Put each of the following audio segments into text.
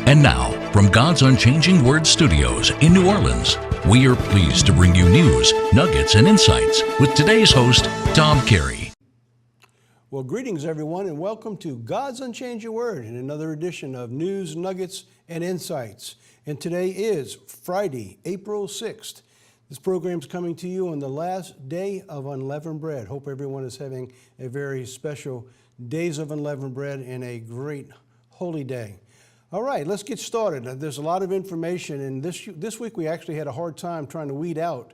And now, from God's Unchanging Word Studios in New Orleans, we are pleased to bring you news, nuggets, and insights with today's host, Tom Carey. Well, greetings, everyone, and welcome to God's Unchanging Word in another edition of News, Nuggets, and Insights. And today is Friday, April 6th. This program is coming to you on the last day of unleavened bread. Hope everyone is having a very special Days of Unleavened Bread and a great holy day. All right, let's get started. There's a lot of information, and this week we actually had a hard time trying to weed out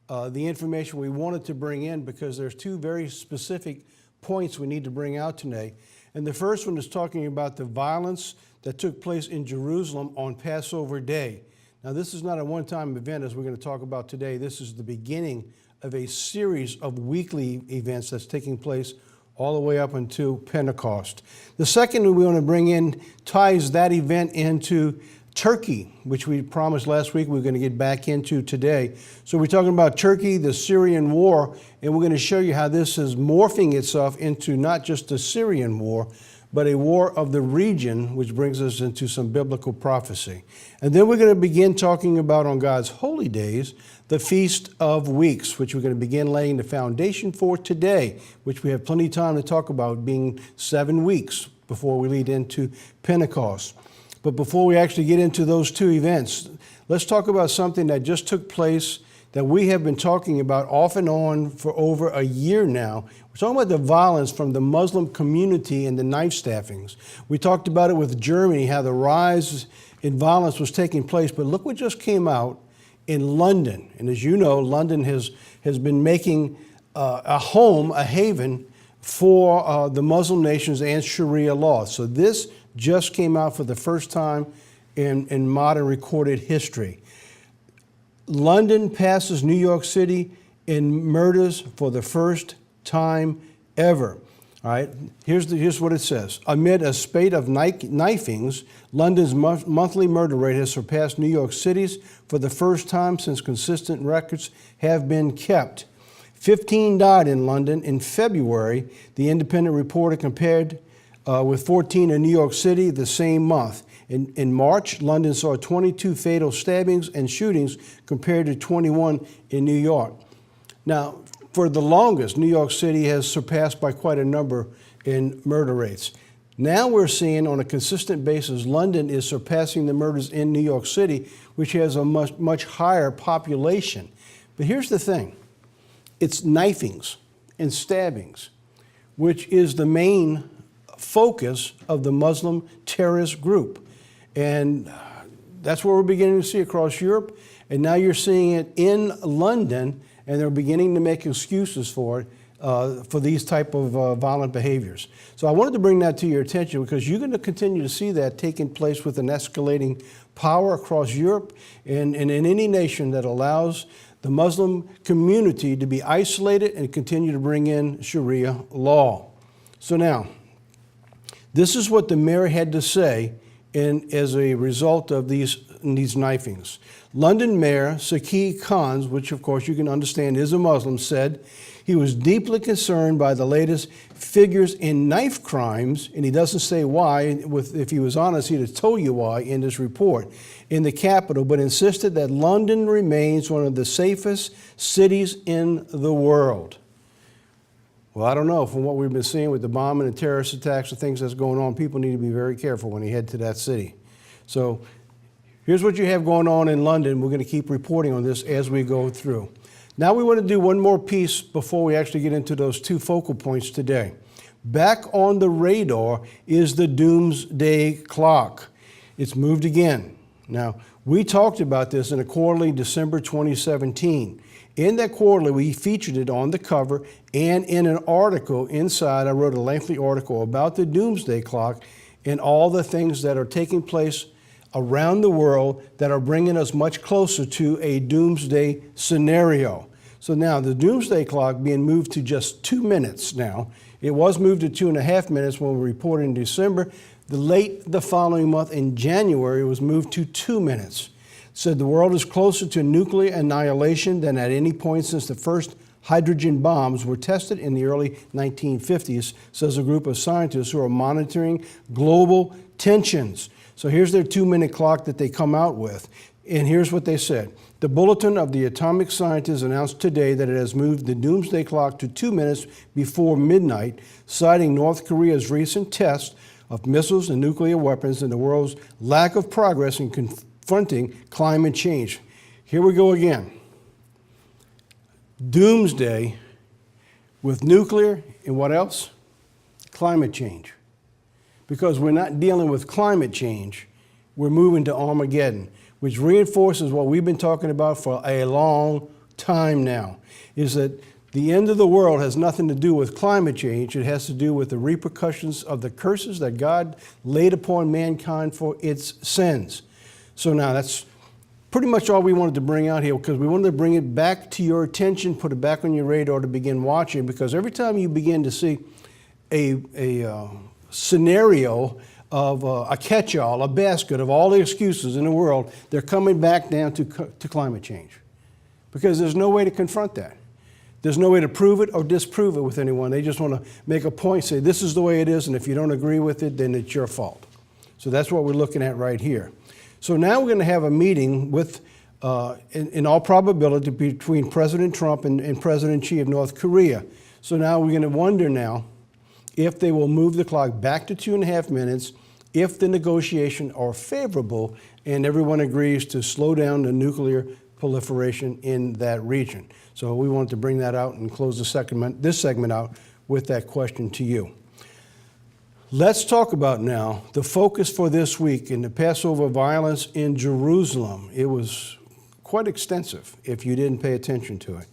the information we wanted to bring in because there's two very specific points we need to bring out today. And the first one is talking about the violence that took place in Jerusalem on Passover Day. Now, this is not a one-time event, as we're going to talk about today. This is the beginning of a series of weekly events that's taking place all the way up until Pentecost. The second we want to bring in ties that event into Turkey, which we promised last week we're going to get back into today. So we're talking about Turkey, the Syrian war, and we're going to show you how this is morphing itself into not just the Syrian war, but a war of the region, which brings us into some biblical prophecy. And then we're going to begin talking about, on God's holy days, the Feast of Weeks, which we're going to begin laying the foundation for today, which we have plenty of time to talk about, being 7 weeks before we lead into Pentecost. But before we actually get into those two events, let's talk about something that just took place that we have been talking about off and on for over a year now. We're talking about the violence from the Muslim community and the knife stabbings. We talked about it with Germany, how the rise in violence was taking place. But look what just came out in London. And as you know, London has been making a home, a haven for the Muslim nations and Sharia law. So this just came out for the first time in modern recorded history. London passes New York City in murders for the first time ever. All right, here's what it says. Amid a spate of knifings, London's monthly murder rate has surpassed New York City's for the first time since consistent records have been kept. 15 died in London in February, the Independent reporter compared with 14 in New York City the same month. In March, London saw 22 fatal stabbings and shootings compared to 21 in New York. Now, for the longest, New York City has surpassed by quite a number in murder rates. Now we're seeing on a consistent basis, London is surpassing the murders in New York City, which has a much higher population. But here's the thing. It's knifings and stabbings, which is the main focus of the Muslim terrorist group. And that's what we're beginning to see across Europe. And now you're seeing it in London, and they're beginning to make excuses for it, for these type of violent behaviors. So I wanted to bring that to your attention because you're going to continue to see that taking place with an escalating power across Europe and in any nation that allows the Muslim community to be isolated and continue to bring in Sharia law. So now, this is what the mayor had to say as a result of these knifings. London Mayor Saki Khan, which of course you can understand is a Muslim, said he was deeply concerned by the latest figures in knife crimes, and he doesn't say why. If he was honest, he'd have told you why in this report, in the capital, but insisted that London remains one of the safest cities in the world. Well, I don't know. From what we've been seeing with the bombing and terrorist attacks and things that's going on, people need to be very careful when they head to that city. So here's what you have going on in London. We're going to keep reporting on this as we go through. Now we want to do one more piece before we actually get into those two focal points today. Back on the radar is the doomsday clock. It's moved again. Now, we talked about this in a quarterly December 2017. In that quarterly, we featured it on the cover, and in an article inside, I wrote a lengthy article about the doomsday clock and all the things that are taking place around the world that are bringing us much closer to a doomsday scenario. So now the doomsday clock being moved to just 2 minutes now. It was moved to 2.5 minutes when we reported in December. The following month in January, it was moved to 2 minutes. Said the world is closer to nuclear annihilation than at any point since the first hydrogen bombs were tested in the early 1950s, says a group of scientists who are monitoring global tensions. So here's their 2-minute clock that they come out with. And here's what they said. The Bulletin of the Atomic Scientists announced today that it has moved the doomsday clock to 2 minutes before midnight, citing North Korea's recent test of missiles and nuclear weapons and the world's lack of progress in confronting climate change. Here we go again. Doomsday with nuclear and what else? Climate change. Because we're not dealing with climate change, we're moving to Armageddon, which reinforces what we've been talking about for a long time now, is that the end of the world has nothing to do with climate change. It has to do with the repercussions of the curses that God laid upon mankind for its sins. So now that's pretty much all we wanted to bring out here, because we wanted to bring it back to your attention, put it back on your radar to begin watching, because every time you begin to see a scenario of a catch-all, a basket of all the excuses in the world, they're coming back down to climate change. Because there's no way to confront that. There's no way to prove it or disprove it with anyone. They just want to make a point, say this is the way it is, and if you don't agree with it, then it's your fault. So that's what we're looking at right here. So now we're going to have a meeting with, in all probability, between President Trump and President Xi of North Korea. So now we're going to wonder now if they will move the clock back to 2.5 minutes, if the negotiations are favorable and everyone agrees to slow down the nuclear proliferation in that region. So we wanted to bring that out and close this segment out with that question to you. Let's talk about now the focus for this week in the Passover violence in Jerusalem. It was quite extensive if you didn't pay attention to it.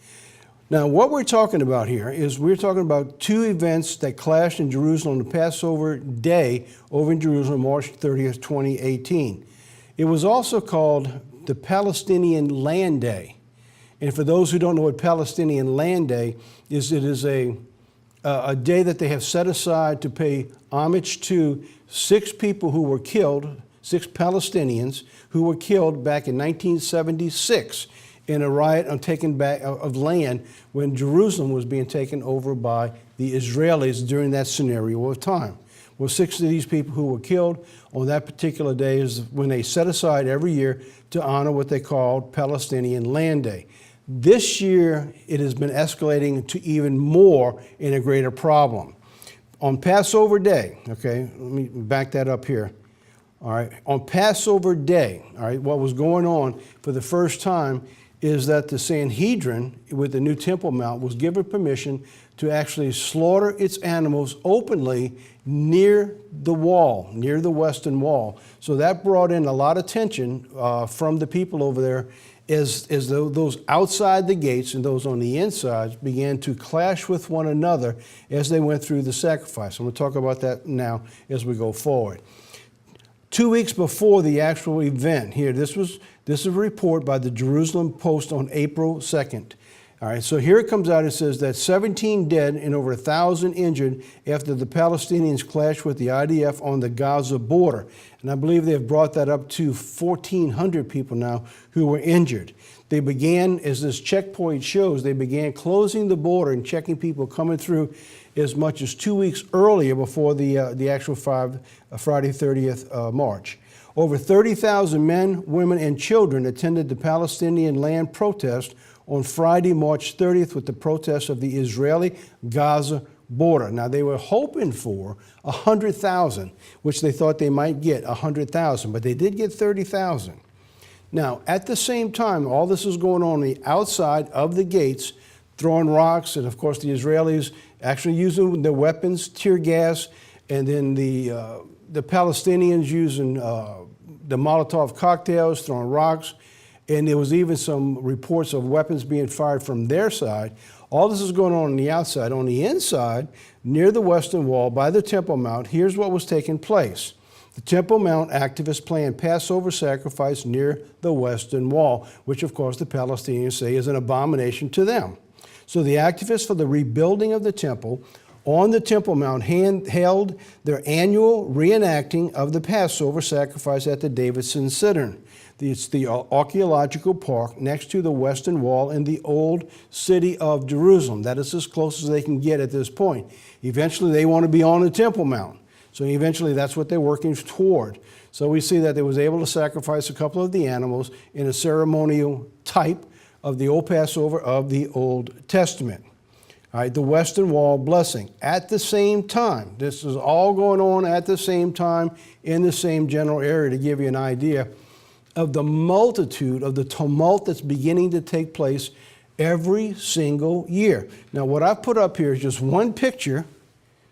Now, what we're talking about here is we're talking about two events that clashed in Jerusalem on the Passover day over in Jerusalem, March 30th, 2018. It was also called the Palestinian Land Day. And for those who don't know what Palestinian Land Day is, it is a day that they have set aside to pay homage to 6 people who were killed, 6 Palestinians who were killed back in 1976 in a riot on taking back of land when Jerusalem was being taken over by the Israelis during that scenario of time. Well, 6 of these people who were killed on that particular day is when they set aside every year to honor what they called Palestinian Land Day. This year, it has been escalating to even more and a greater problem. On Passover Day, okay, let me back that up here. All right, on Passover Day, all right, what was going on for the first time is that the Sanhedrin with the new Temple Mount was given permission to actually slaughter its animals openly near the wall, near the Western Wall. So that brought in a lot of tension from the people over there as those outside the gates and those on the inside began to clash with one another as they went through the sacrifice. I'm going to talk about that now as we go forward. 2 weeks before the actual event here, this is a report by the Jerusalem Post on April 2nd. All right, so here it comes out, it says that 17 dead and over 1,000 injured after the Palestinians clashed with the IDF on the Gaza border. And I believe they have brought that up to 1,400 people now who were injured. They began, as this checkpoint shows, they began closing the border and checking people coming through as much as 2 weeks earlier before the actual Friday 30th march. Over 30,000 men, women, and children attended the Palestinian land protest on Friday, March 30th, with the protest of the Israeli-Gaza border. Now, they were hoping for 100,000, which they thought they might get 100,000, but they did get 30,000. Now, at the same time, all this is going on the outside of the gates, throwing rocks, and of course the Israelis actually using their weapons, tear gas, and then the Palestinians using the Molotov cocktails, throwing rocks, and there was even some reports of weapons being fired from their side. All this is going on the outside. On the inside, near the Western Wall, by the Temple Mount, here's what was taking place. The Temple Mount activists planned Passover sacrifice near the Western Wall, which of course the Palestinians say is an abomination to them. So the activists for the rebuilding of the temple on the Temple Mount held their annual reenacting of the Passover sacrifice at the Davidson Citadel. It's the archaeological park next to the Western Wall in the old city of Jerusalem. That is as close as they can get at this point. Eventually, they want to be on the Temple Mount. So eventually that's what they're working toward. So we see that they was able to sacrifice a couple of the animals in a ceremonial type of the old Passover of the Old Testament. All right, the Western Wall blessing. At the same time, this is all going on at the same time in the same general area to give you an idea of the multitude of the tumult that's beginning to take place every single year. Now, what I've put up here is just one picture.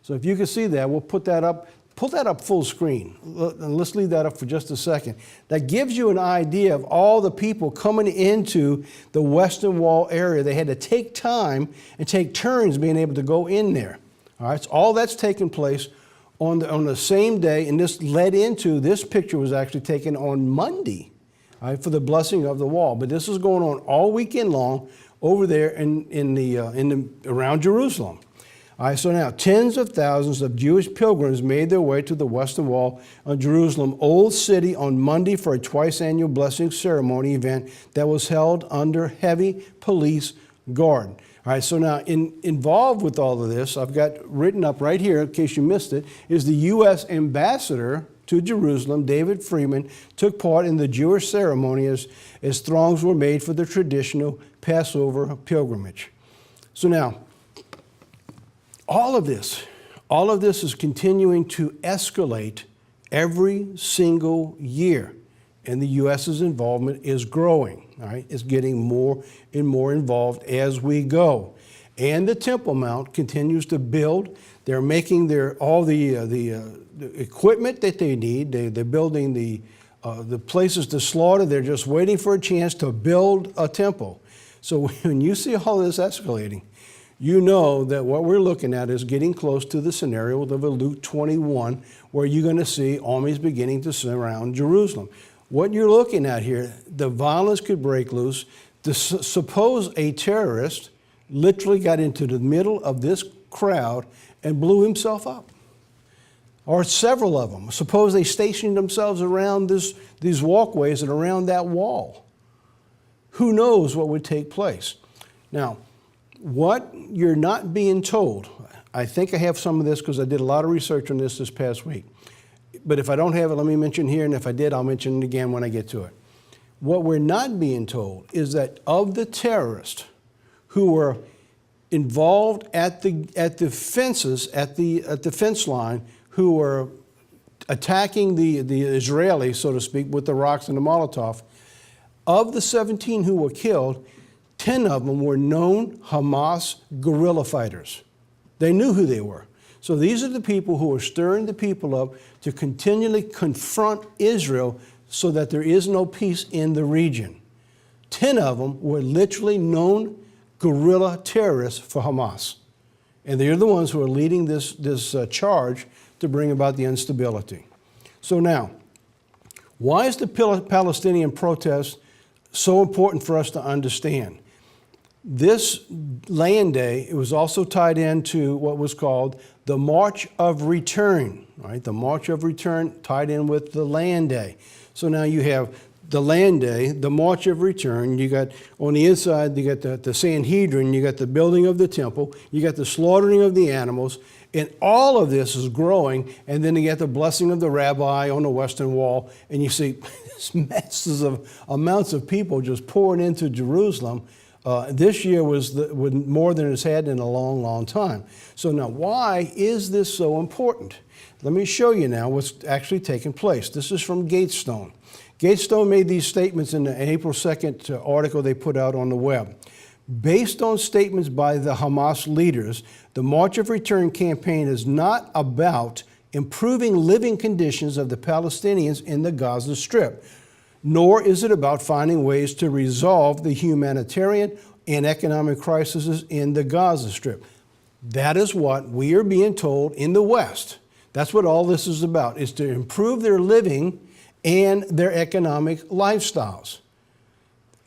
So if you can see that, we'll put that up. Pull that up full screen. And let's leave that up for just a second. That gives you an idea of all the people coming into the Western Wall area. They had to take time and take turns being able to go in there. All right, so all that's taking place on the same day, and this led into, this picture was actually taken on Monday, all right, for the blessing of the wall. But this is going on all weekend long over there around Jerusalem. All right, so now tens of thousands of Jewish pilgrims made their way to the Western Wall of Jerusalem, Old City, on Monday for a twice-annual blessing ceremony event that was held under heavy police guard. All right, so now involved with all of this, I've got written up right here, in case you missed it, is the U.S. ambassador to Jerusalem, David Freeman, took part in the Jewish ceremony as throngs were made for the traditional Passover pilgrimage. So now, all of this is continuing to escalate every single year, and the U.S.'s involvement is growing. All right, it's getting more and more involved as we go, and the Temple Mount continues to build. They're making all the equipment that they need. They're building the places to slaughter. They're just waiting for a chance to build a temple. So when you see all this escalating, you know that what we're looking at is getting close to the scenario of Luke 21, where you're going to see armies beginning to surround Jerusalem. What you're looking at here, the violence could break loose. Suppose a terrorist literally got into the middle of this crowd and blew himself up, or several of them. Suppose they stationed themselves around these walkways and around that wall. Who knows what would take place? Now, what you're not being told, I think I have some of this because I did a lot of research on this past week. But if I don't have it, let me mention here, and if I did, I'll mention it again when I get to it. What we're not being told is that of the terrorists who were involved at the fences, at the fence line, who were attacking the Israelis, so to speak, with the rocks and the Molotov, of the 17 who were killed, 10 of them were known Hamas guerrilla fighters. They knew who they were. So these are the people who are stirring the people up to continually confront Israel so that there is no peace in the region. 10 of them were literally known guerrilla terrorists for Hamas. And they're the ones who are leading this charge to bring about the instability. So now, why is the Palestinian protest so important for us to understand? This Land Day, it was also tied into what was called the March of Return, right? The March of Return tied in with the Land Day. So now you have the Land Day, the March of Return. You got on the inside, you got the Sanhedrin, you got the building of the temple, you got the slaughtering of the animals, and all of this is growing. And then you get the blessing of the rabbi on the Western Wall, and you see masses of amounts of people just pouring into Jerusalem. This year was more than it's had in a long, long time. So now, why is this so important? Let me show you now what's actually taking place. This is from Gatestone. Gatestone made these statements in the April 2nd article they put out on the web. Based on statements by the Hamas leaders, the March of Return campaign is not about improving living conditions of the Palestinians in the Gaza Strip, nor is it about finding ways to resolve the humanitarian and economic crises in the Gaza Strip. That is what we are being told in the West. That's what all this is about, is to improve their living and their economic lifestyles.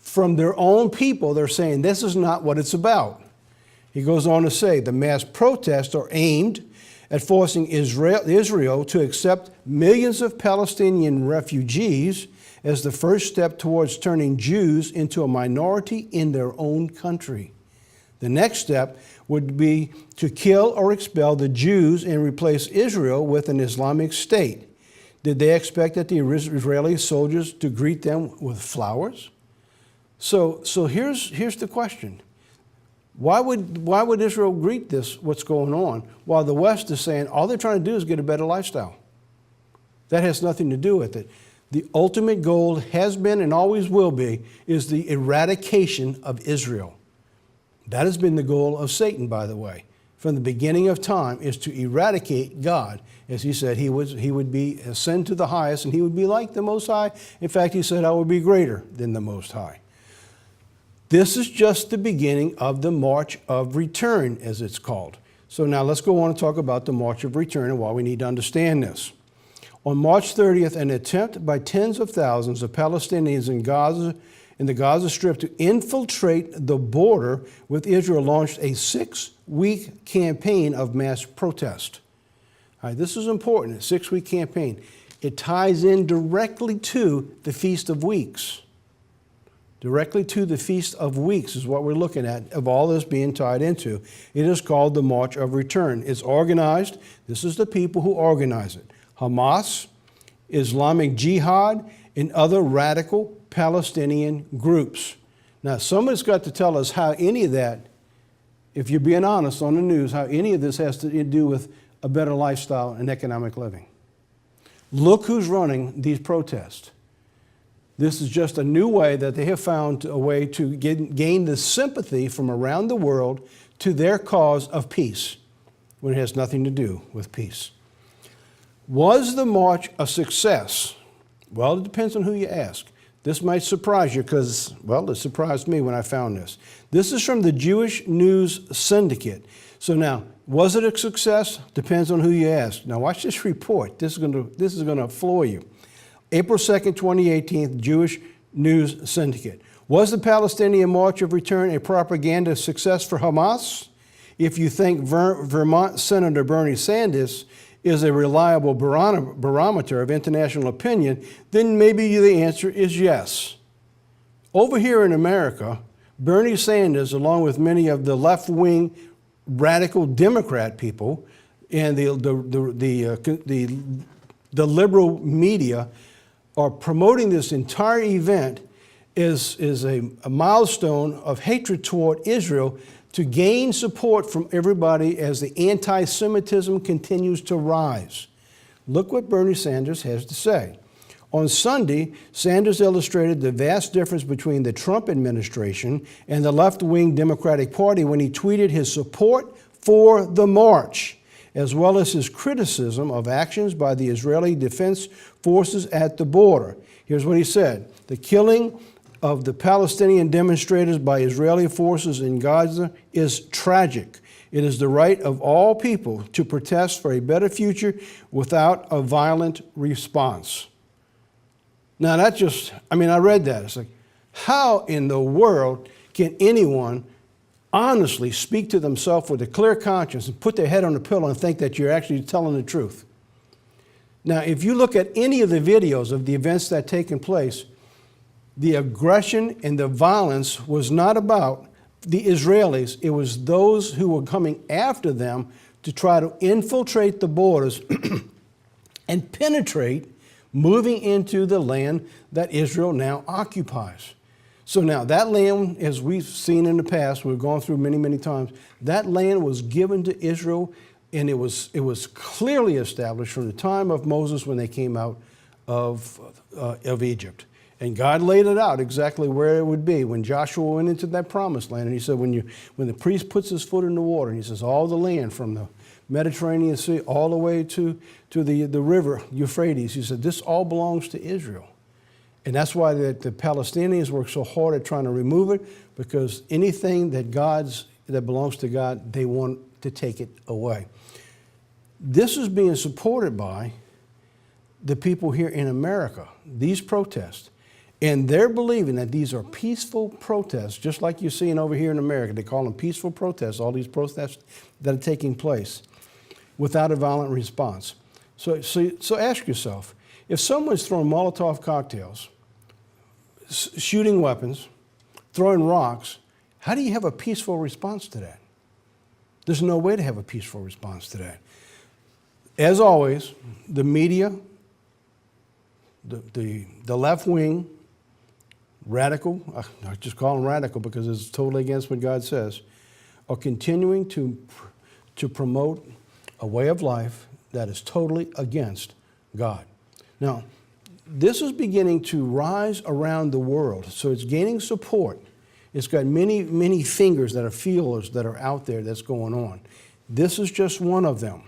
From their own people, they're saying this is not what it's about. He goes on to say, the mass protests are aimed at forcing Israel to accept millions of Palestinian refugees as the first step towards turning Jews into a minority in their own country. The next step would be to kill or expel the Jews and replace Israel with an Islamic state. Did they expect that the Israeli soldiers to greet them with flowers? So here's the question. Why would Israel greet this, what's going on, while the West is saying all they're trying to do is get a better lifestyle? That has nothing to do with it. The ultimate goal has been and always will be is the eradication of Israel. That has been the goal of Satan, by the way. From the beginning of time is to eradicate God. As he said, he would be ascend to the highest and he would be like the Most High. In fact, he said, I will be greater than the Most High. This is just the beginning of the March of Return, as it's called. So now let's go on and talk about the March of Return and why we need to understand this. On March 30th, an attempt by tens of thousands of Palestinians in the Gaza Strip to infiltrate the border with Israel launched a 6-week campaign of mass protest. All right, this is important, a 6-week campaign. It ties in directly to the Feast of Weeks. Directly to the Feast of Weeks is what we're looking at, of all this being tied into. It is called the March of Return. It's organized. This is the people who organize it. Hamas, Islamic Jihad, and other radical Palestinian groups. Now, someone's got to tell us how any of that, if you're being honest on the news, how any of this has to do with a better lifestyle and economic living. Look who's running these protests. This is just a new way that they have found a way to gain the sympathy from around the world to their cause of peace, when it has nothing to do with peace. Was the march a success? Well, it depends on who you ask. This might surprise you because, well, it surprised me when I found this. This is from the Jewish News Syndicate. So now, was it a success? Depends on who you ask. Now watch this report. This is going to floor you. April 2nd, 2018, Jewish News Syndicate. Was the Palestinian March of Return a propaganda success for Hamas? If you think Vermont Senator Bernie Sanders is a reliable barometer of international opinion, then maybe the answer is yes. Over here in America, Bernie Sanders, along with many of the left-wing radical Democrat people and the liberal media, are promoting this entire event is a milestone of hatred toward Israel to gain support from everybody as the anti-Semitism continues to rise. Look what Bernie Sanders has to say. On Sunday, Sanders illustrated the vast difference between the Trump administration and the left-wing Democratic Party when he tweeted his support for the march, as well as his criticism of actions by the Israeli Defense Forces at the border. Here's what he said. The killing of the Palestinian demonstrators by Israeli forces in Gaza is tragic. It is the right of all people to protest for a better future without a violent response. Now that just, I read that. It's like, how in the world can anyone honestly speak to themselves with a clear conscience and put their head on the pillow and think that you're actually telling the truth? Now, if you look at any of the videos of the events that have taken place, the aggression and the violence was not about the Israelis. It was those who were coming after them to try to infiltrate the borders and penetrate, moving into the land that Israel now occupies. So now that land, as we've seen in the past, we've gone through many, many times, that land was given to Israel, and it was clearly established from the time of Moses when they came out of Egypt. And God laid it out exactly where it would be when Joshua went into that promised land. And he said, when the priest puts his foot in the water, and he says, all the land from the Mediterranean Sea all the way to the river Euphrates, he said, this all belongs to Israel. And that's why the Palestinians work so hard at trying to remove it, because anything that belongs to God, they want to take it away. This is being supported by the people here in America, these protests. And they're believing that these are peaceful protests, just like you're seeing over here in America. They call them peaceful protests, all these protests that are taking place without a violent response. So ask yourself, if someone's throwing Molotov cocktails, shooting weapons, throwing rocks, How do you have a peaceful response to that? There's no way to have a peaceful response to that. As always, the media, the left wing, radical, I just call them radical because it's totally against what God says, are continuing to promote a way of life that is totally against God. Now, this is beginning to rise around the world, so it's gaining support. It's got many, many fingers that are feelers that are out there that's going on. This is just one of them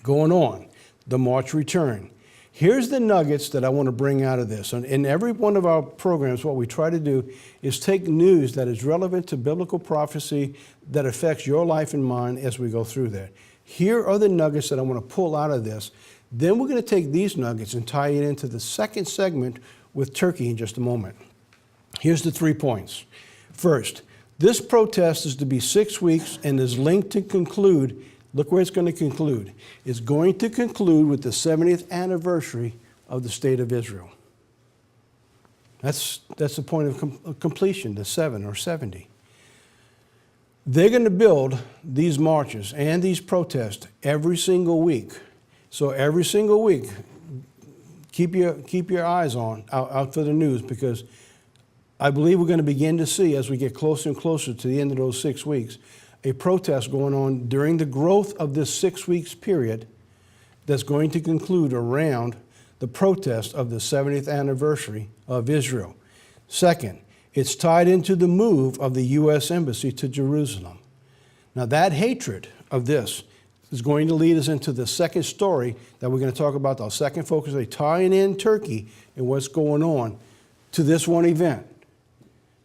going on, the March Return. Here's the nuggets that I want to bring out of this. And in every one of our programs, what we try to do is take news that is relevant to biblical prophecy that affects your life and mine as we go through that. Here are the nuggets that I want to pull out of this. Then we're going to take these nuggets and tie it into the second segment with Turkey in just a moment. Here's the 3 points. First, this protest is to be 6 weeks and is linked to conclude. Look where it's going to conclude. It's going to conclude with the 70th anniversary of the State of Israel. That's the point of completion, the 7 or 70. They're going to build these marches and these protests every single week. So every single week, keep your eyes out for the news, because I believe we're going to begin to see, as we get closer and closer to the end of those 6 weeks, a protest going on during the growth of this 6 weeks period that's going to conclude around the protest of the 70th anniversary of Israel. Second, it's tied into the move of the U.S. Embassy to Jerusalem. Now, that hatred of this is going to lead us into the second story that we're going to talk about, our second focus, tying in Turkey and what's going on to this one event.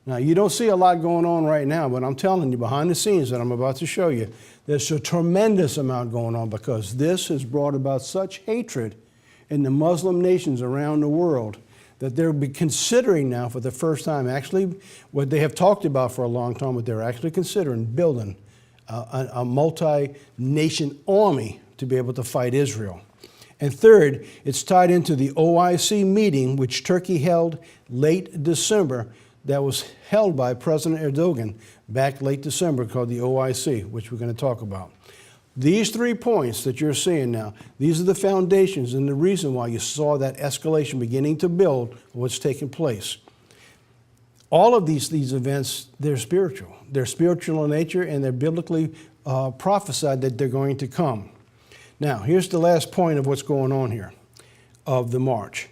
Now, you don't see a lot going on right now, but I'm telling you, behind the scenes that I'm about to show you, there's a tremendous amount going on, because this has brought about such hatred in the Muslim nations around the world that they'll be considering now for the first time, actually what they have talked about for a long time, but they're actually considering building a multi-nation army to be able to fight Israel. And third, it's tied into the OIC meeting, which Turkey held late December, that was held by President Erdogan back late December, called the OIC, which we're going to talk about. These 3 points that you're seeing now, these are the foundations and the reason why you saw that escalation beginning to build, what's taking place. All of these events, they're spiritual. They're spiritual in nature, and they're biblically prophesied that they're going to come. Now, here's the last point of what's going on here, of the march.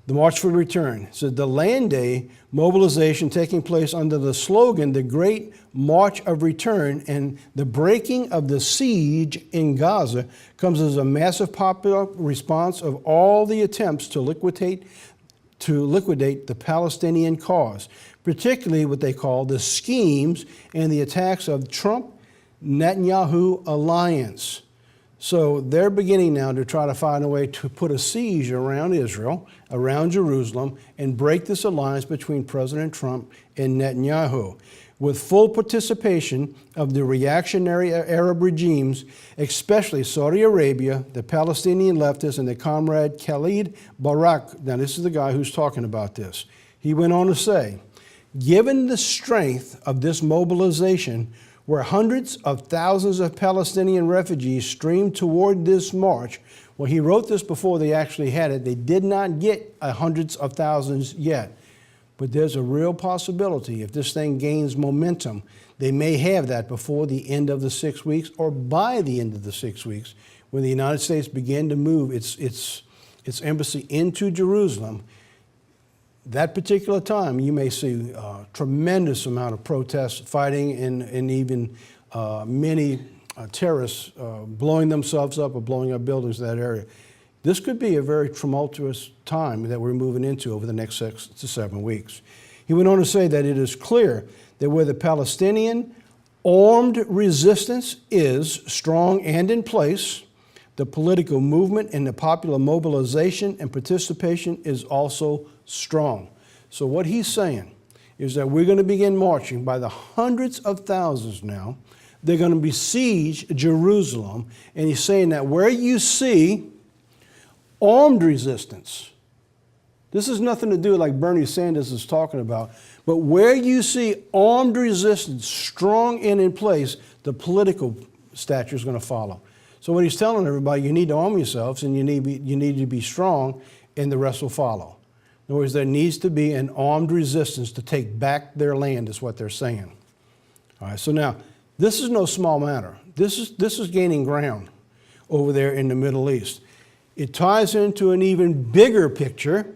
The March for Return. So the Land Day mobilization taking place under the slogan, the Great March of Return, and the breaking of the siege in Gaza comes as a massive popular response of all the attempts to liquidate the Palestinian cause, particularly what they call the schemes and the attacks of Trump-Netanyahu alliance. So they're beginning now to try to find a way to put a siege around Israel, around Jerusalem, and break this alliance between President Trump and Netanyahu, with full participation of the reactionary Arab regimes, especially Saudi Arabia, the Palestinian leftists, and their comrade Khalid Barak. Now, this is the guy who's talking about this. He went on to say, given the strength of this mobilization, where hundreds of thousands of Palestinian refugees streamed toward this march. Well, he wrote this before they actually had it. They did not get hundreds of thousands yet. But there's a real possibility, if this thing gains momentum, they may have that before the end of the 6 weeks, or by the end of the 6 weeks, when the United States began to move its embassy into Jerusalem. That particular time, you may see a tremendous amount of protests, fighting, and even many terrorists blowing themselves up or blowing up buildings in that area. This could be a very tumultuous time that we're moving into over the next 6 to 7 weeks. He went on to say that it is clear that where the Palestinian armed resistance is strong and in place, the political movement and the popular mobilization and participation is also strong. So what he's saying is that we're going to begin marching by the hundreds of thousands now. They're going to besiege Jerusalem. And he's saying that where you see armed resistance, this has nothing to do like Bernie Sanders is talking about, But where you see armed resistance strong and in place, the political stature is going to follow. So what he's telling everybody, you need to arm yourselves and you need to be strong, and the rest will follow. In other words, there needs to be an armed resistance to take back their land, is what they're saying. All right, so now, this is no small matter. This is gaining ground over there in the Middle East. It ties into an even bigger picture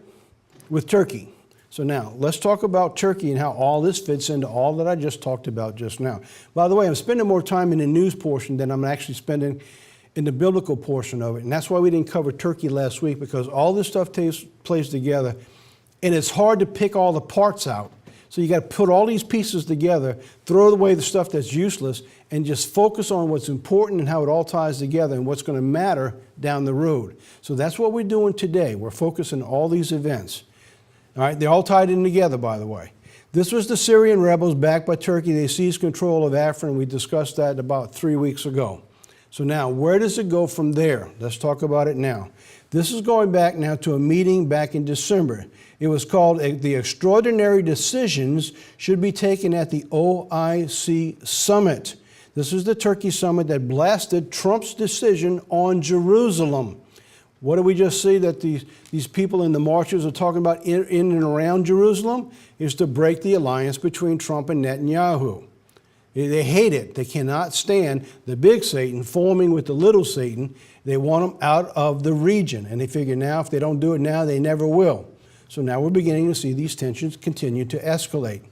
with Turkey. So now, let's talk about Turkey and how all this fits into all that I just talked about just now. By the way, I'm spending more time in the news portion than I'm actually spending in the biblical portion of it. And that's why we didn't cover Turkey last week, because all this stuff plays together, and it's hard to pick all the parts out. So you got to put all these pieces together, throw away the stuff that's useless, and just focus on what's important and how it all ties together and what's going to matter down the road. So that's what we're doing today. We're focusing on all these events. All right, they're all tied in together, by the way. This was the Syrian rebels backed by Turkey. They seized control of Afrin. We discussed that about 3 weeks ago. So now, where does it go from there? Let's talk about it now. This is going back now to a meeting back in December. It was called the Extraordinary Decisions Should Be Taken at the OIC Summit. This is the Turkey summit that blasted Trump's decision on Jerusalem. What did we just see that these people in the marches are talking about in and around Jerusalem? Is to break the alliance between Trump and Netanyahu. They hate it. They cannot stand the big Satan forming with the little Satan. They want him out of the region. And they figure now if they don't do it now, they never will. So now we're beginning to see these tensions continue to escalate.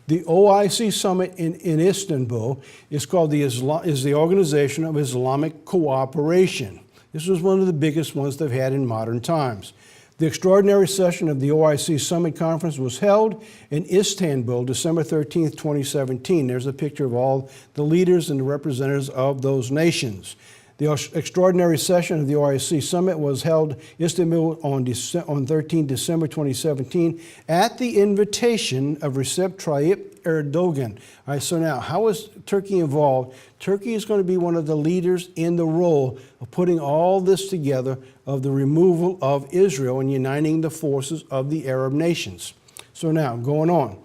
The OIC summit in Istanbul is called the Organization of Islamic Cooperation. This was one of the biggest ones they've had in modern times. The extraordinary session of the OIC Summit Conference was held in Istanbul, December 13th, 2017. There's a picture of all the leaders and the representatives of those nations. The extraordinary session of the OIC Summit was held in Istanbul on 13 December 2017 at the invitation of Recep Tayyip Erdogan. All right, so now, how is Turkey involved? Turkey is going to be one of the leaders in the role of putting all this together of the removal of Israel and uniting the forces of the Arab nations. So now, going on.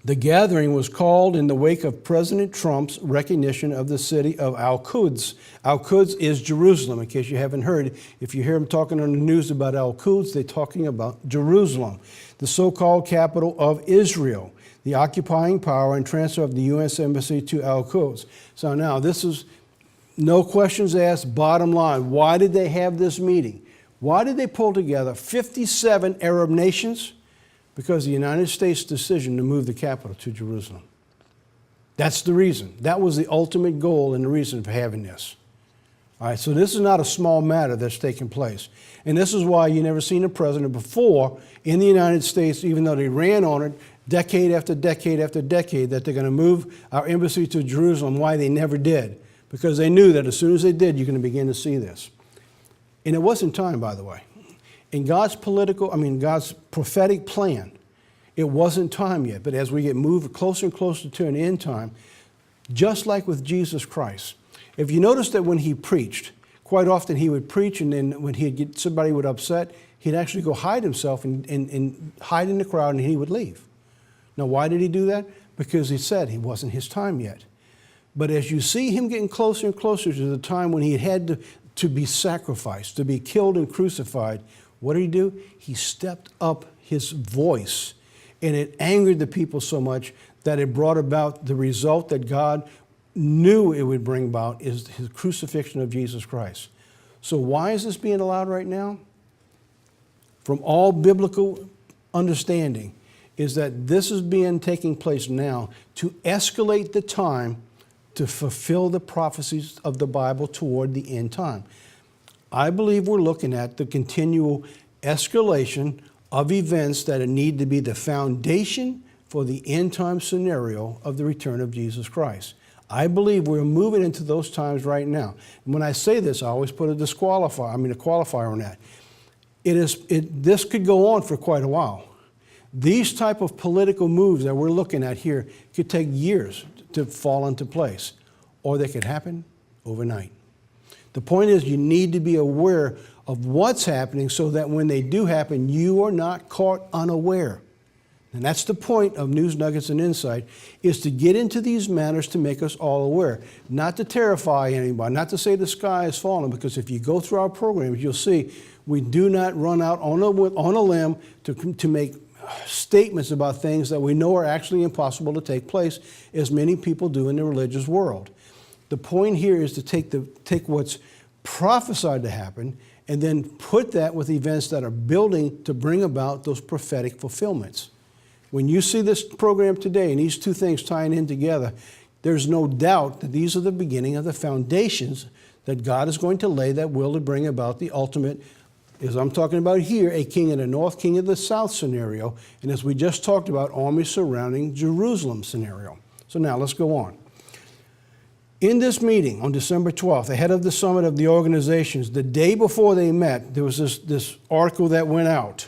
The gathering was called in the wake of President Trump's recognition of the city of Al-Quds. Al-Quds is Jerusalem, in case you haven't heard. If you hear them talking on the news about Al-Quds, they're talking about Jerusalem, the so-called capital of Israel, the occupying power and transfer of the U.S. Embassy to Al-Quds. So now, this is no questions asked, bottom line. Why did they have this meeting? Why did they pull together 57 Arab nations? Because of the United States' decision to move the capital to Jerusalem. That's the reason. That was the ultimate goal and the reason for having this. All right, so this is not a small matter that's taking place. And this is why you never seen a president before in the United States, even though they ran on it decade after decade after decade, that they're going to move our embassy to Jerusalem. Why they never did? Because they knew that as soon as they did, you're going to begin to see this. And it wasn't time, by the way. In God's God's prophetic plan, it wasn't time yet. But as we get moved closer and closer to an end time, just like with Jesus Christ, if you notice that when he preached, quite often he would preach, and then when somebody would upset, he'd actually go hide himself and hide in the crowd, and he would leave. Now, why did he do that? Because he said it wasn't his time yet. But as you see him getting closer and closer to the time when he had to be sacrificed, to be killed and crucified, what did he do? He stepped up his voice, and it angered the people so much that it brought about the result that God knew it would bring about, is his crucifixion of Jesus Christ. So why is this being allowed right now? From all biblical understanding, is that this is taking place now to escalate the time to fulfill the prophecies of the Bible toward the end time. I believe we're looking at the continual escalation of events that need to be the foundation for the end time scenario of the return of Jesus Christ. I believe we're moving into those times right now. And when I say this, I always put a qualifier on that. This could go on for quite a while. These type of political moves that we're looking at here could take years to fall into place, or they could happen overnight. The point is, you need to be aware of what's happening so that when they do happen, you are not caught unaware. And that's the point of News Nuggets and Insight, is to get into these matters to make us all aware. Not to terrify anybody, not to say the sky is falling, because if you go through our programs, you'll see we do not run out on a limb to make statements about things that we know are actually impossible to take place, as many people do in the religious world. The point here is to take what's prophesied to happen and then put that with events that are building to bring about those prophetic fulfillments. When you see this program today and these two things tying in together, there's no doubt that these are the beginning of the foundations that God is going to lay that will to bring about the ultimate, as I'm talking about here, a king in the north, king of the south scenario, and as we just talked about, armies surrounding Jerusalem scenario. So now let's go on. In this meeting on December 12th, ahead of the summit of the organizations, the day before they met, there was this article that went out.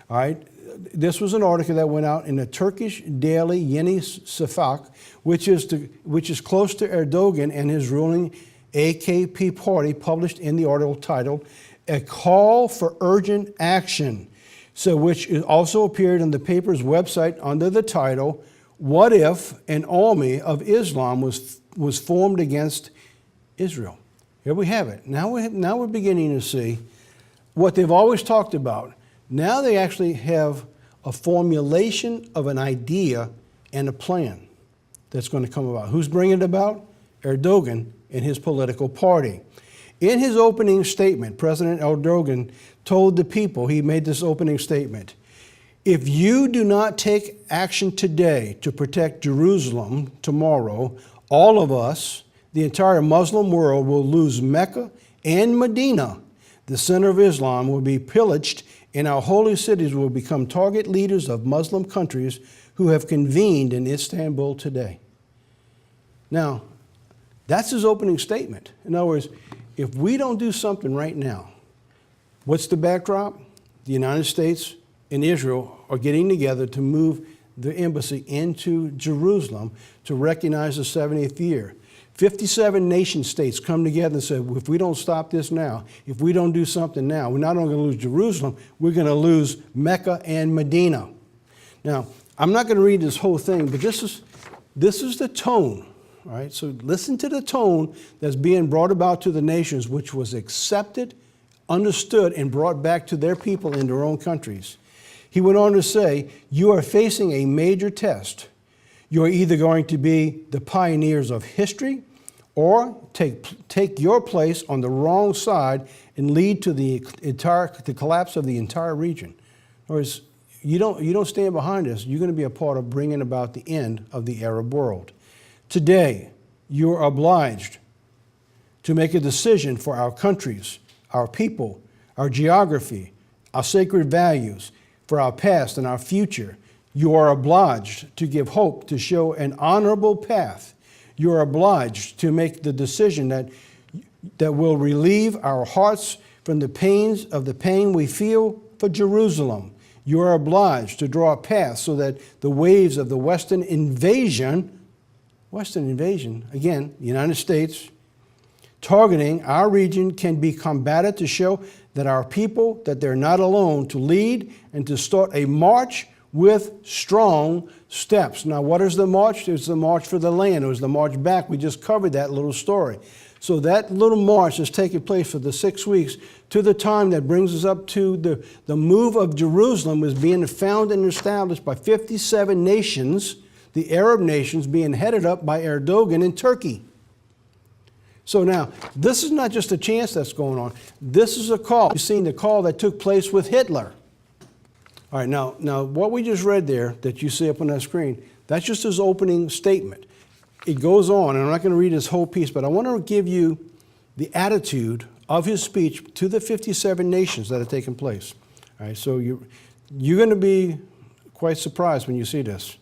All right? This was an article that went out in the Turkish daily Yeni Şafak, which is close to Erdogan and his ruling AKP party, published in the article titled, "A Call for Urgent Action," so which also appeared on the paper's website under the title, "What If an Army of Islam was formed against Israel?" Here we have it. Now we're beginning to see what they've always talked about. Now they actually have a formulation of an idea and a plan that's going to come about. Who's bringing it about? Erdogan and his political party. In his opening statement, President Erdogan told the people, he made this opening statement, "If you do not take action today to protect Jerusalem tomorrow, all of us, the entire Muslim world, will lose Mecca and Medina. The center of Islam will be pillaged, and our holy cities will become target leaders of Muslim countries who have convened in Istanbul today." Now, that's his opening statement. In other words, if we don't do something right now, what's the backdrop? The United States and Israel are getting together to move the embassy into Jerusalem to recognize the 70th year. 57 nation states come together and say, if we don't stop this now, if we don't do something now, we're not only going to lose Jerusalem, we're going to lose Mecca and Medina. Now, I'm not going to read this whole thing, but this is the tone. All right, so listen to the tone that's being brought about to the nations, which was accepted, understood, and brought back to their people in their own countries. He went on to say, "You are facing a major test. You are either going to be the pioneers of history or take your place on the wrong side and lead to the collapse of the entire region." In other words, you don't stand behind us. You're going to be a part of bringing about the end of the Arab world. Today, you are obliged to make a decision for our countries, our people, our geography, our sacred values, for our past and our future. You are obliged to give hope, to show an honorable path. You are obliged to make the decision that will relieve our hearts from the pain we feel for Jerusalem. You are obliged to draw a path so that the waves of the Western invasion, again, the United States, targeting our region can be combated to show that our people, that they're not alone, to lead and to start a march with strong steps. Now, what is the march? It's the march for the land. It was the march back. We just covered that little story. So that little march is taking place for the 6 weeks to the time that brings us up to the move of Jerusalem was being founded and established by 57 nations, the Arab nations being headed up by Erdogan in Turkey. So now, this is not just a chance that's going on. This is a call. You've seen the call that took place with Hitler. All right, now what we just read there that you see up on that screen, that's just his opening statement. It goes on, and I'm not going to read this whole piece, but I want to give you the attitude of his speech to the 57 nations that have taken place. All right, so you're going to be quite surprised when you see this.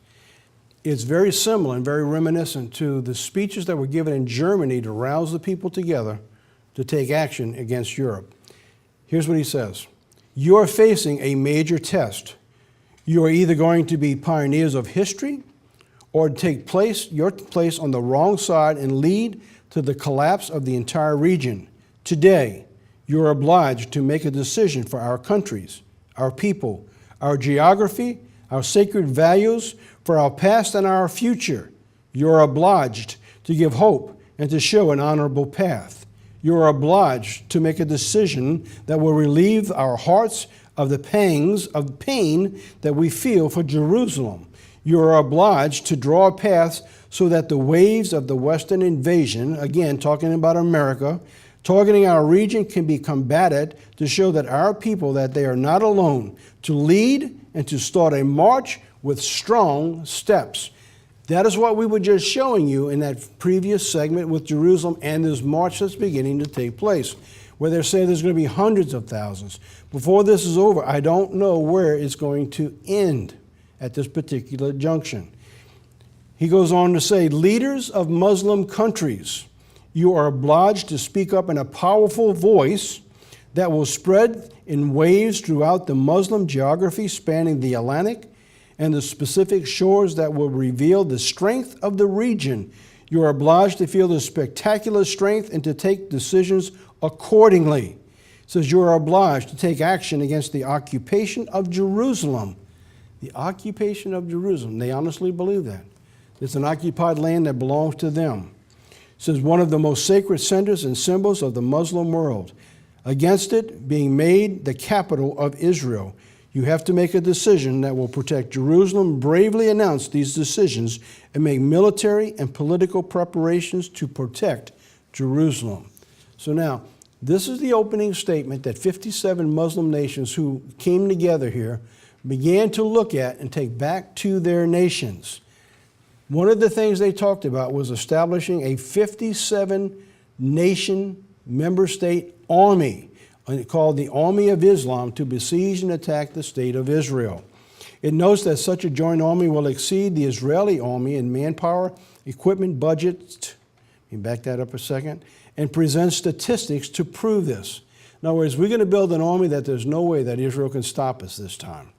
It's very similar and very reminiscent to the speeches that were given in Germany to rouse the people together to take action against Europe. Here's what he says. You are facing a major test. You are either going to be pioneers of history or take your place on the wrong side and lead to the collapse of the entire region. Today, you are obliged to make a decision for our countries, our people, our geography, our sacred values, for our past and our future. You are obliged to give hope and to show an honorable path. You are obliged to make a decision that will relieve our hearts of the pangs of pain that we feel for Jerusalem. You are obliged to draw a path so that the waves of the Western invasion, again talking about America, targeting our region, can be combated to show that our people, that they are not alone, to lead and to start a march with strong steps. That is what we were just showing you in that previous segment with Jerusalem and this march that's beginning to take place, where they're saying there's going to be hundreds of thousands. Before this is over, I don't know where it's going to end at this particular junction. He goes on to say, leaders of Muslim countries, you are obliged to speak up in a powerful voice that will spread in waves throughout the Muslim geography spanning the Atlantic and the specific shores that will reveal the strength of the region. You are obliged to feel the spectacular strength and to take decisions accordingly. It says you are obliged to take action against the occupation of Jerusalem. The occupation of Jerusalem. They honestly believe that. It's an occupied land that belongs to them. It says one of the most sacred centers and symbols of the Muslim world. Against it being made the capital of Israel. You have to make a decision that will protect Jerusalem, bravely announce these decisions, and make military and political preparations to protect Jerusalem. So now, this is the opening statement that 57 Muslim nations who came together here began to look at and take back to their nations. One of the things they talked about was establishing a 57-nation member state army called the Army of Islam to besiege and attack the state of Israel. It notes that such a joint army will exceed the Israeli army in manpower, equipment, budget, let me back that up a second, and present statistics to prove this. In other words, we're going to build an army that there's no way that Israel can stop us this time.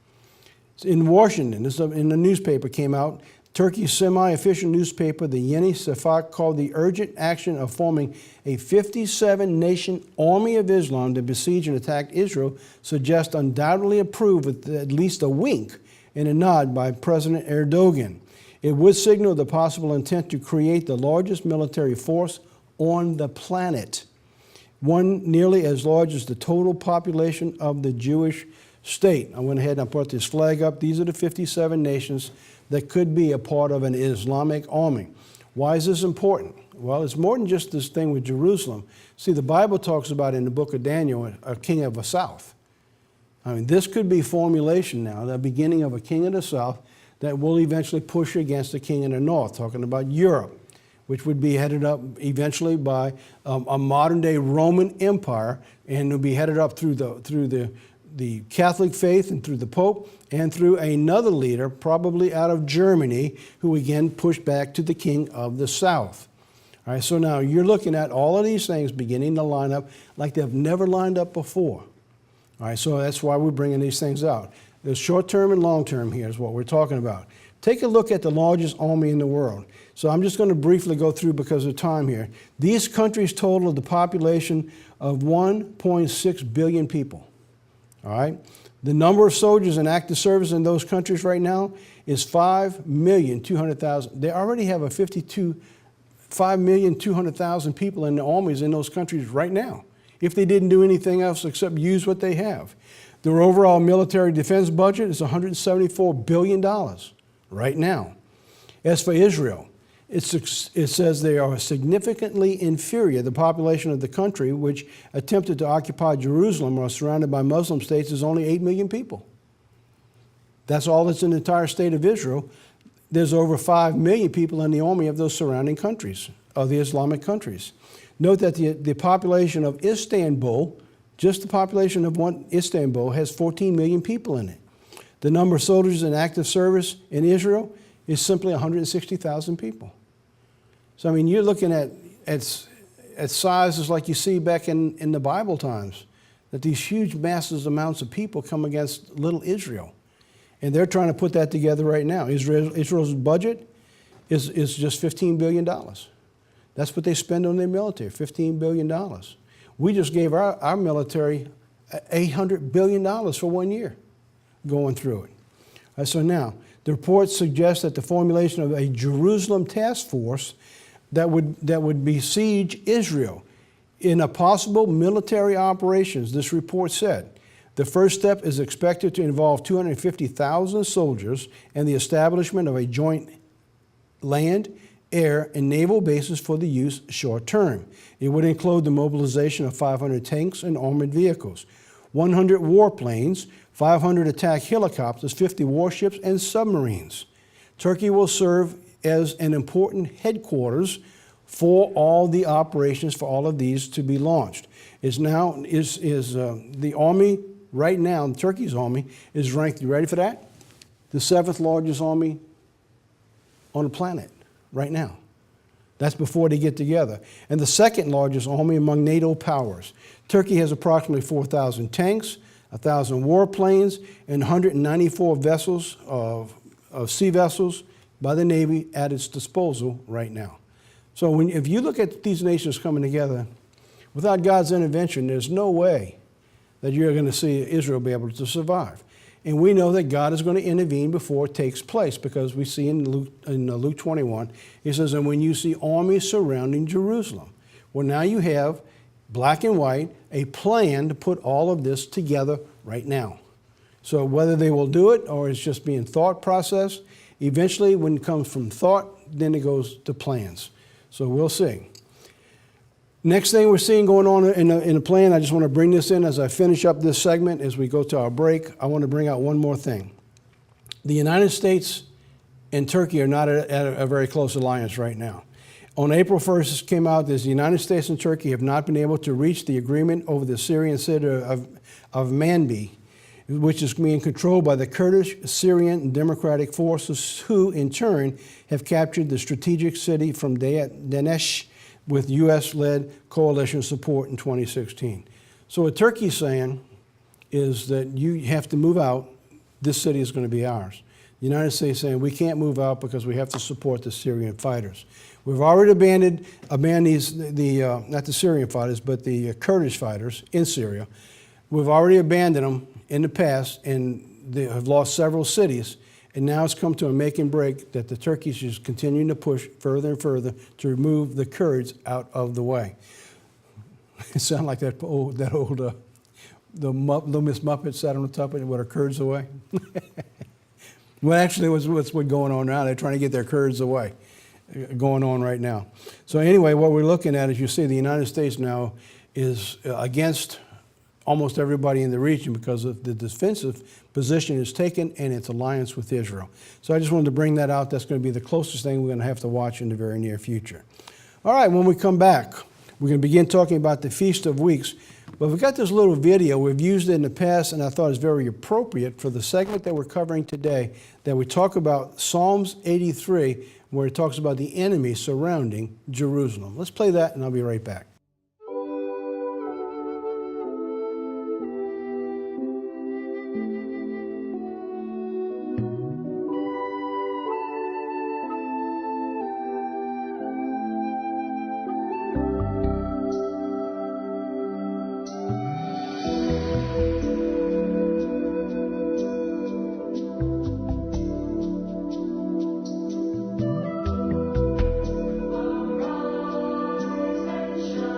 In Washington, this in the newspaper came out, Turkey's semi-official newspaper, the Yeni Şafak, called the urgent action of forming a 57-nation army of Islam to besiege and attack Israel suggest undoubtedly approved with at least a wink and a nod by President Erdogan. It would signal the possible intent to create the largest military force on the planet, one nearly as large as the total population of the Jewish state. I went ahead and I put this flag up. These are the 57 nations that could be a part of an Islamic army. Why is this important? Well, it's more than just this thing with Jerusalem. See, the Bible talks about in the book of Daniel a king of the south. I mean, this could be formulation now, the beginning of a king of the south that will eventually push against the king in the north, talking about Europe, which would be headed up eventually by a modern-day Roman Empire, and will be headed up through the Catholic faith and through the Pope, and through another leader, probably out of Germany, who again pushed back to the king of the south. All right, so now you're looking at all of these things beginning to line up like they've never lined up before. All right, so that's why we're bringing these things out. There's short-term and long-term here is what we're talking about. Take a look at the largest army in the world. So I'm just going to briefly go through because of time here. These countries total the population of 1.6 billion people. All right? The number of soldiers in active service in those countries right now is 5,200,000. They already have a 5,200,000 people in the armies in those countries right now, if they didn't do anything else except use what they have. Their overall military defense budget is $174 billion right now. As for Israel, it says they are significantly inferior. The population of the country, which attempted to occupy Jerusalem or surrounded by Muslim states, is only 8 million people. That's all that's in the entire state of Israel. There's over 5 million people in the army of those surrounding countries, of the Islamic countries. Note that the population of Istanbul, just the population of one Istanbul, has 14 million people in it. The number of soldiers in active service in Israel is simply 160,000 people. So, I mean, you're looking at sizes like you see back in the Bible times, that these huge, massive amounts of people come against little Israel. And they're trying to put that together right now. Israel's budget is just $15 billion. That's what they spend on their military, $15 billion. We just gave our military $800 billion for 1 year going through it. So now, the report suggests that the formulation of a Jerusalem task force that would besiege Israel in a possible military operations, this report said. The first step is expected to involve 250,000 soldiers and the establishment of a joint land, air, and naval bases for the use short term. It would include the mobilization of 500 tanks and armored vehicles, 100 warplanes, 500 attack helicopters, 50 warships, and submarines. Turkey will serve as an important headquarters for all the operations for all of these to be launched. The army right now, Turkey's army, is ranked, you ready for that? The 7th largest army on the planet right now. That's before they get together. And the 2nd largest army among NATO powers. Turkey has approximately 4,000 tanks, 1,000 warplanes, and 194 vessels of sea vessels by the Navy at its disposal right now. So if you look at these nations coming together, without God's intervention, there's no way that you're going to see Israel be able to survive. And we know that God is going to intervene before it takes place, because we see in Luke 21, he says, and when you see armies surrounding Jerusalem. Well, now you have, black and white, a plan to put all of this together right now. So whether they will do it or it's just being thought process, eventually when it comes from thought, then it goes to plans. So we'll see. Next thing we're seeing going on in the plan, I just want to bring this in as I finish up this segment as we go to our break. I want to bring out one more thing. The United States and Turkey are not at a very close alliance right now. On April 1st, it came out that the United States and Turkey have not been able to reach the agreement over the Syrian city of Manbij, which is being controlled by the Kurdish Syrian Democratic Forces, who in turn have captured the strategic city from Daesh with U.S.-led coalition support in 2016. So what Turkey's saying is that you have to move out. This city is going to be ours. The United States saying we can't move out because we have to support the Syrian fighters. We've already abandoned these, not the Syrian fighters, but the Kurdish fighters in Syria. We've already abandoned them in the past, and they have lost several cities. And now it's come to a make and break that the Turkish is continuing to push further and further to remove the Kurds out of the way. It sounds like the Little Miss Muppet sat on the top of it with her Kurds away. Well, actually, what's going on now? They're trying to get their Kurds away, going on right now. So anyway, what we're looking at is, you see, the United States now is against almost everybody in the region because of the defensive position is taken and its alliance with Israel. So I just wanted to bring that out. That's going to be the closest thing we're going to have to watch in the very near future. All right, when we come back, we're going to begin talking about the Feast of Weeks. But we've got this little video. We've used it in the past, and I thought it's very appropriate for the segment that we're covering today, that we talk about Psalms 83, where it talks about the enemy surrounding Jerusalem. Let's play that, and I'll be right back. Shine.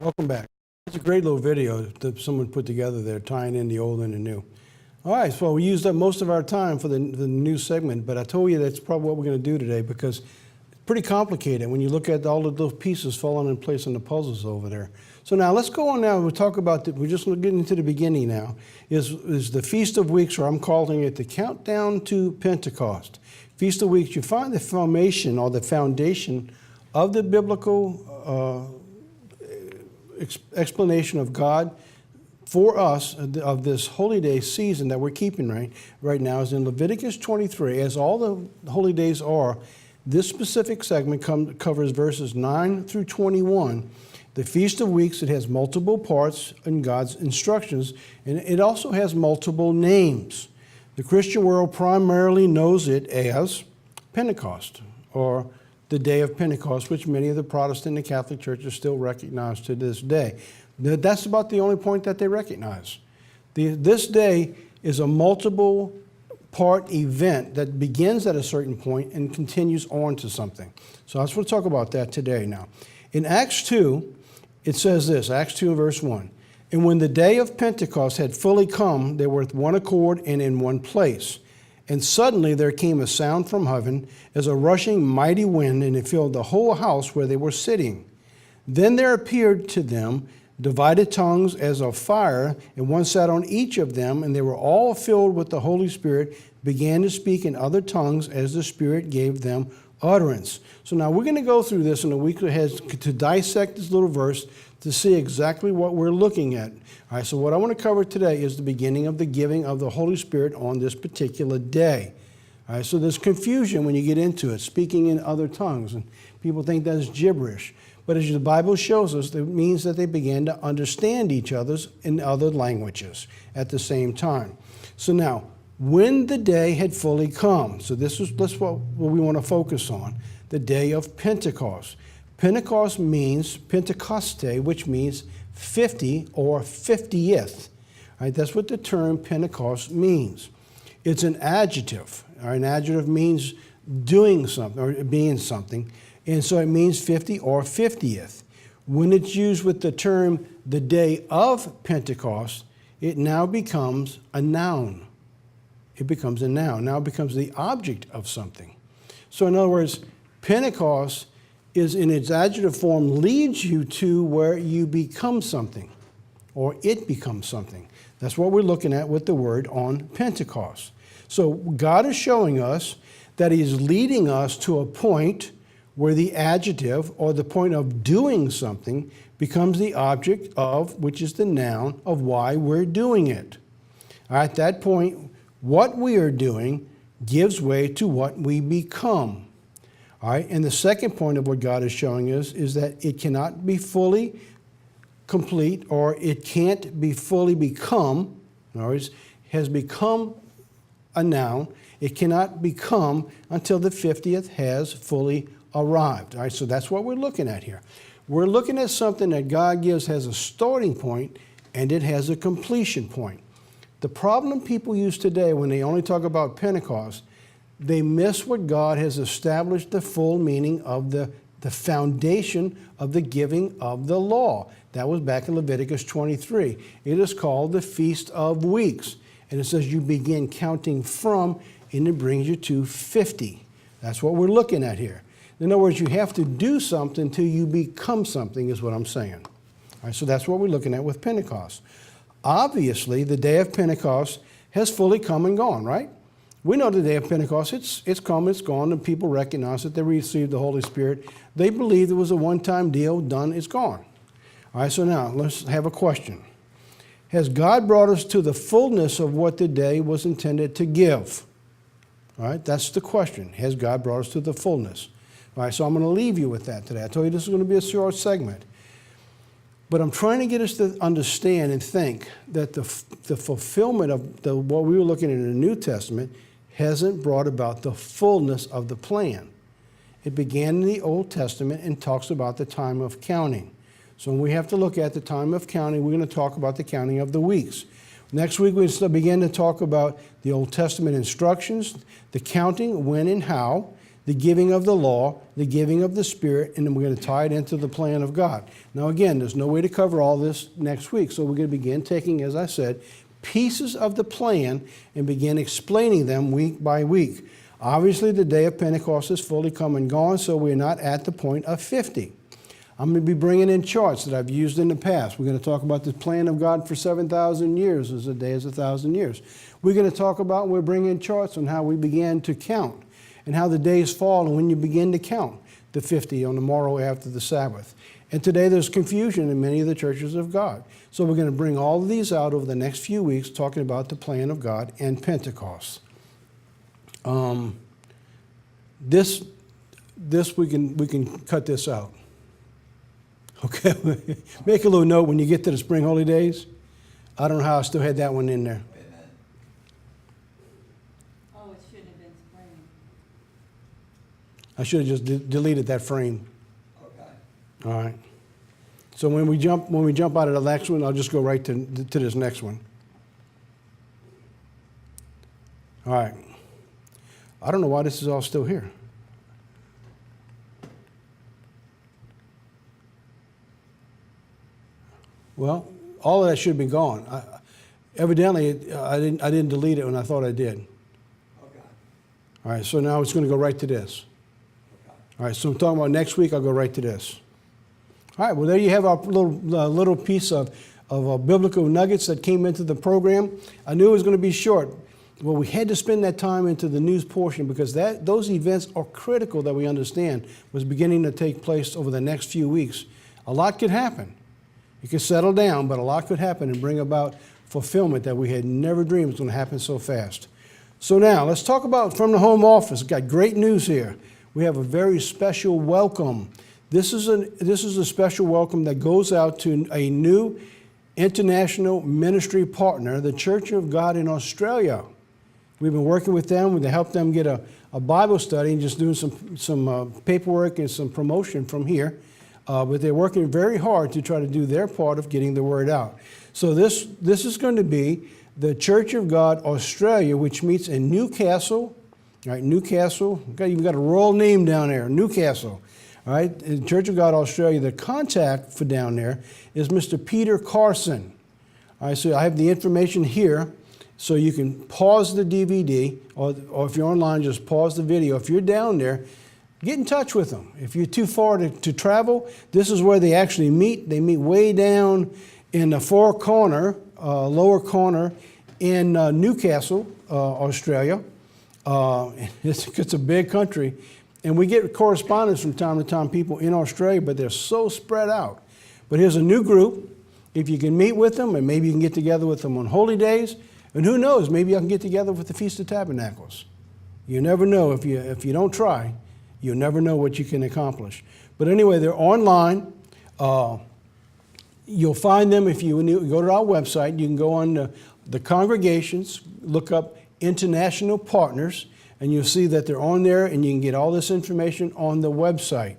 Welcome back. It's a great little video that someone put together there, tying in the old and the new. All right, so we used up most of our time for the new segment, but I told you that's probably what we're going to do today because it's pretty complicated when you look at all of those pieces falling in place in the puzzles over there. So now let's go on now. We'll talk about, we're just getting into the beginning now, is the Feast of Weeks, or I'm calling it the Countdown to Pentecost. Feast of Weeks, you find the formation or the foundation of the biblical explanation of God for us of this holy day season that we're keeping right now is in Leviticus 23. As all the holy days are, this specific segment covers verses 9 through 21. The Feast of Weeks, it has multiple parts in God's instructions, and it also has multiple names. The Christian world primarily knows it as Pentecost, or the day of Pentecost, which many of the Protestant and Catholic churches still recognize to this day. That's about the only point that they recognize. This day is a multiple part event that begins at a certain point and continues on to something. So I just want to talk about that today now. In Acts 2, it says this, Acts 2 verse 1, "And when the day of Pentecost had fully come, they were with one accord and in one place. And suddenly there came a sound from heaven as a rushing mighty wind, and it filled the whole house where they were sitting. Then there appeared to them divided tongues as of fire, and one sat on each of them, and they were all filled with the Holy Spirit, began to speak in other tongues as the Spirit gave them utterance." So now we're going to go through this in a week ahead to dissect this little verse to see exactly what we're looking at. All right, so what I want to cover today is the beginning of the giving of the Holy Spirit on this particular day. All right, so there's confusion when you get into it, speaking in other tongues, and people think that's gibberish. But as the Bible shows us, it means that they began to understand each other's in other languages at the same time. So now, when the day had fully come, so this is what we want to focus on, the day of Pentecost. Pentecost means Pentecoste, which means 50 or 50th. Right? That's what the term Pentecost means. It's an adjective. An adjective means doing something or being something. And so it means 50 or 50th. When it's used with the term the day of Pentecost, it now becomes a noun. It becomes a noun. Now it becomes the object of something. So in other words, Pentecost is in its adjective form leads you to where you become something or it becomes something. That's what we're looking at with the word on Pentecost. So God is showing us that He's leading us to a point where the adjective or the point of doing something becomes the object of, which is the noun of why we're doing it. At that point, what we are doing gives way to what we become. All right, and the second point of what God is showing us is that it cannot be fully complete, or it can't be fully become, in other words, has become a noun. It cannot become until the 50th has fully arrived. All right, so that's what we're looking at here. We're looking at something that God gives has a starting point and it has a completion point. The problem people use today when they only talk about Pentecost, they miss what God has established the full meaning of the foundation of the giving of the law. That was back in Leviticus 23. It is called the Feast of Weeks. And it says you begin counting from, and it brings you to 50. That's what we're looking at here. In other words, you have to do something till you become something, is what I'm saying. All right, so that's what we're looking at with Pentecost. Obviously, the day of Pentecost has fully come and gone, right? We know the day of Pentecost, it's come, it's gone, and people recognize that they received the Holy Spirit. They believed it was a one-time deal, done, it's gone. All right, so now let's have a question. Has God brought us to the fullness of what the day was intended to give? All right, that's the question. Has God brought us to the fullness? All right, so I'm going to leave you with that today. I told you this is going to be a short segment. But I'm trying to get us to understand and think that the fulfillment of what we were looking at in the New Testament hasn't brought about the fullness of the plan. It began in the Old Testament and talks about the time of counting. So when we have to look at the time of counting, we're going to talk about the counting of the weeks. Next week, we'll begin to talk about the Old Testament instructions, the counting, when and how. the giving of the law, the giving of the Spirit, and then we're going to tie it into the plan of God. Now again, there's no way to cover all this next week, so we're going to begin taking, as I said, pieces of the plan and begin explaining them week by week. Obviously, the day of Pentecost is fully come and gone, so we're not at the point of 50. I'm going to be bringing in charts that I've used in the past. We're going to talk about the plan of God for 7,000 years as a day is 1,000 years. We're going to talk about, we're bringing charts on how we began to count and how the days fall and when you begin to count the 50 on the morrow after the Sabbath. And today there's confusion in many of the churches of God. So we're going to bring all of these out over the next few weeks, talking about the plan of God and Pentecost. This we can cut this out. Okay, make a little note when you get to the Spring Holy Days. I don't know how I still had that one in there. Oh, it shouldn't have been spring. I should have just deleted that frame. Okay. All right. So when we jump out of the next one, I'll just go right to this next one. All right. I don't know why this is all still here. Well, all of that should be gone. Evidently, I didn't delete it when I thought I did. Okay. All right, so now it's going to go right to this. Okay. All right, so I'm talking about next week, I'll go right to this. All right, well, there you have our little piece of biblical nuggets that came into the program. I knew it was going to be short. Well, we had to spend that time into the news portion because those events are critical that we understand was beginning to take place over the next few weeks. A lot could happen. It could settle down, but a lot could happen and bring about fulfillment that we had never dreamed was going to happen so fast. So now, let's talk about from the home office. We've got great news here. We have a very special welcome. This is a special welcome that goes out to a new international ministry partner, the Church of God in Australia. We've been working with them to help them get a Bible study and just doing some paperwork and some promotion from here. But they're working very hard to try to do their part of getting the word out. So this is going to be the Church of God Australia, which meets in Newcastle. All right, Newcastle. Okay, you've got a royal name down there, Newcastle. All right, the Church of God Australia. The contact for down there is Mr. Peter Carson. All right, so I have the information here. So you can pause the DVD, or if you're online, just pause the video. If you're down there, get in touch with them. If you're too far to travel, this is where they actually meet. They meet way down in the lower corner in Newcastle, Australia. It's a big country. And we get correspondence from time to time, people in Australia, but they're so spread out. But here's a new group. If you can meet with them, and maybe you can get together with them on holy days, and who knows, maybe I can get together with the Feast of Tabernacles. You never know. If you don't try, you'll never know what you can accomplish. But anyway, they're online. You'll find them if you go to our website. You can go on the congregations, look up International Partners, and you'll see that they're on there, and you can get all this information on the website.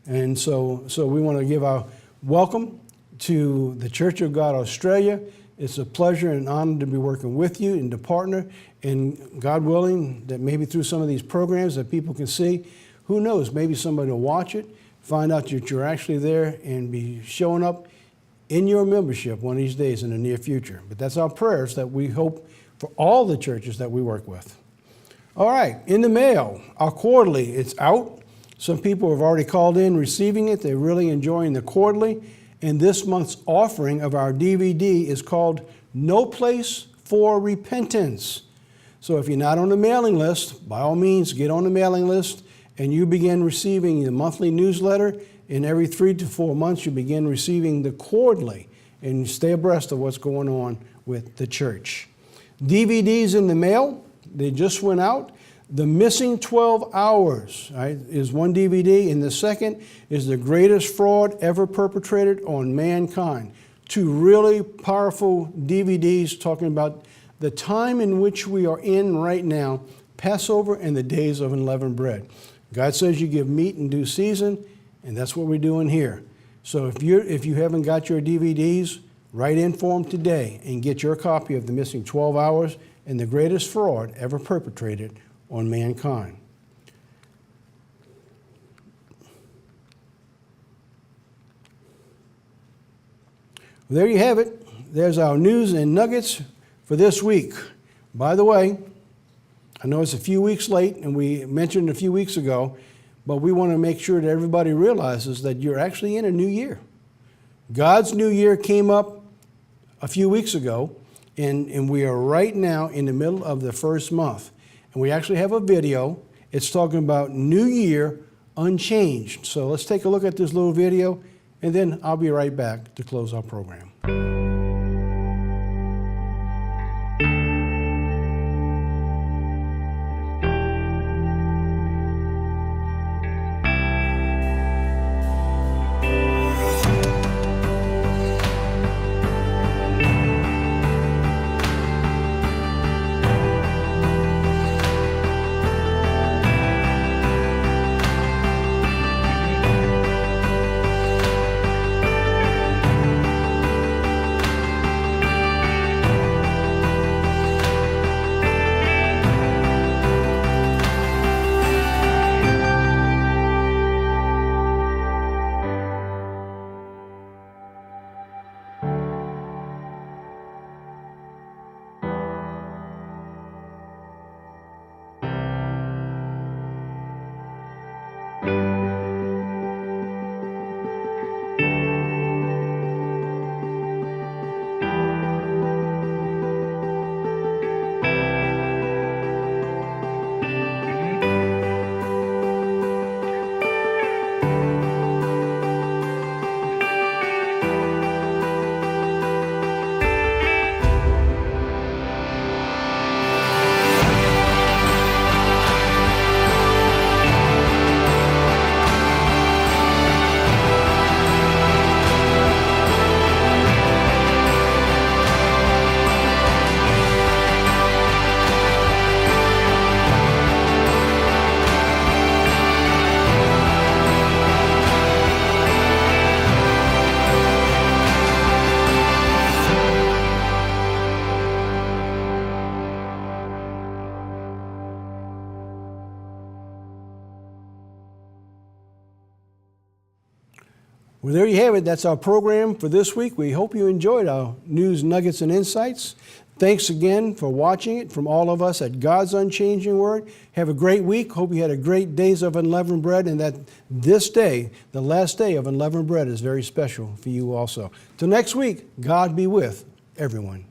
And so we want to give our welcome to the Church of God Australia. It's a pleasure and honor to be working with you and to partner, and God willing, that maybe through some of these programs that people can see, who knows, maybe somebody will watch it, find out that you're actually there, and be showing up in your membership one of these days in the near future. But that's our prayers that we hope for all the churches that we work with. All right, in the mail, our quarterly, it's out. Some people have already called in receiving it. They're really enjoying the quarterly. And this month's offering of our DVD is called No Place for Repentance. So if you're not on the mailing list, by all means, get on the mailing list and you begin receiving the monthly newsletter. And every 3 to 4 months, you begin receiving the quarterly and stay abreast of what's going on with the church. DVDs in the mail, they just went out. The Missing 12 Hours, right, is one DVD, and the second is The Greatest Fraud Ever Perpetrated on Mankind. Two really powerful DVDs talking about the time in which we are in right now, Passover and the days of unleavened bread. God says you give meat in due season, and that's what we're doing here. So if you haven't got your DVDs, write in for them today and get your copy of The Missing 12 Hours and The Greatest Fraud Ever Perpetrated on Mankind. Well, there you have it. There's our news and nuggets for this week. By the way, I know it's a few weeks late, and we mentioned a few weeks ago, but we want to make sure that everybody realizes that you're actually in a new year. God's new year came up a few weeks ago, and we are right now in the middle of the first month. And we actually have a video. It's talking about New Year Unchanged. So let's take a look at this little video, and then I'll be right back to close our program. Well, there you have it. That's our program for this week. We hope you enjoyed our news, nuggets, and insights. Thanks again for watching it from all of us at God's Unchanging Word. Have a great week. Hope you had a great Days of Unleavened Bread, and that this day, the last day of Unleavened Bread, is very special for you also. Till next week, God be with everyone.